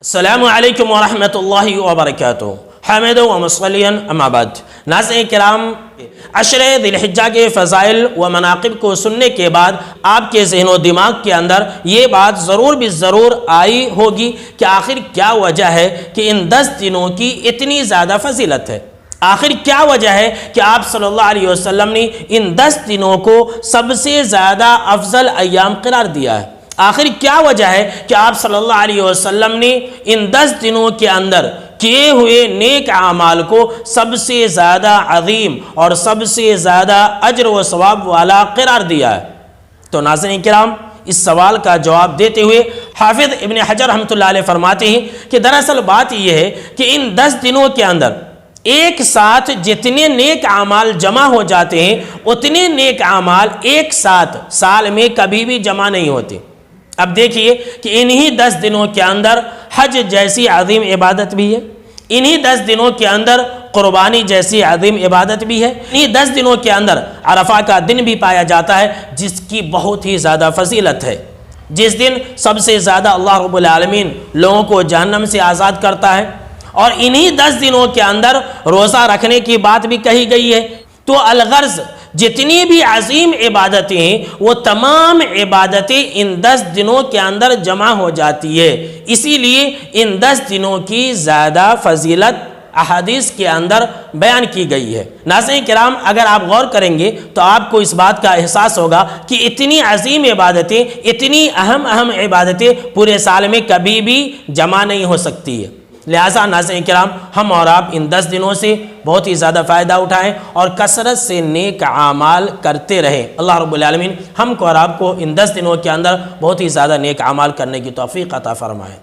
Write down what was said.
السلام علیکم ورحمۃ اللہ وبرکاتہ۔ حامد و مصلیاً اما بعد، ناظرین کرام، عشر ذی الحجہ کے فضائل و مناقب کو سننے کے بعد آپ کے ذہن و دماغ کے اندر یہ بات ضرور بھی ضرور آئی ہوگی کہ آخر کیا وجہ ہے کہ ان 10 دنوں کی اتنی زیادہ فضیلت ہے۔ آخر کیا وجہ ہے کہ آپ صلی اللہ علیہ وسلم نے ان 10 دنوں کو سب سے زیادہ افضل ایام قرار دیا ہے؟ آخر کیا وجہ ہے کہ آپ صلی اللہ علیہ وسلم نے ان 10 دنوں کے اندر کیے ہوئے نیک اعمال کو سب سے زیادہ عظیم اور سب سے زیادہ اجر و ثواب والا قرار دیا ہے؟ تو ناظرین کرام، اس سوال کا جواب دیتے ہوئے حافظ ابن حجر رحمۃ اللہ علیہ فرماتے ہیں کہ دراصل بات یہ ہے کہ ان 10 دنوں کے اندر ایک ساتھ جتنے نیک اعمال جمع ہو جاتے ہیں اتنے نیک اعمال ایک ساتھ سال میں کبھی بھی جمع نہیں ہوتے۔ اب دیکھیے کہ انہی 10 دنوں کے اندر حج جیسی عظیم عبادت بھی ہے، انہی 10 دنوں کے اندر قربانی جیسی عظیم عبادت بھی ہے، انہی 10 دنوں کے اندر عرفہ کا دن بھی پایا جاتا ہے جس کی بہت ہی زیادہ فضیلت ہے، جس دن سب سے زیادہ اللہ رب العالمین لوگوں کو جہنم سے آزاد کرتا ہے۔ اور انہی 10 دنوں کے اندر روزہ رکھنے کی بات بھی کہی گئی ہے۔ تو الغرض جتنی بھی عظیم عبادتیں ہیں وہ تمام عبادتیں ان 10 دنوں کے اندر جمع ہو جاتی ہے، اسی لیے ان 10 دنوں کی زیادہ فضیلت احادیث کے اندر بیان کی گئی ہے۔ ناظرین کرام، اگر آپ غور کریں گے تو آپ کو اس بات کا احساس ہوگا کہ اتنی عظیم عبادتیں، اتنی اہم عبادتیں پورے سال میں کبھی بھی جمع نہیں ہو سکتی ہے۔ لہٰذا ناظرین کرام، ہم اور آپ ان 10 دنوں سے بہت ہی زیادہ فائدہ اٹھائیں اور کثرت سے نیک اعمال کرتے رہیں۔ اللہ رب العالمین ہم کو اور آپ کو ان 10 دنوں کے اندر بہت ہی زیادہ نیک اعمال کرنے کی توفیق عطا فرمائے۔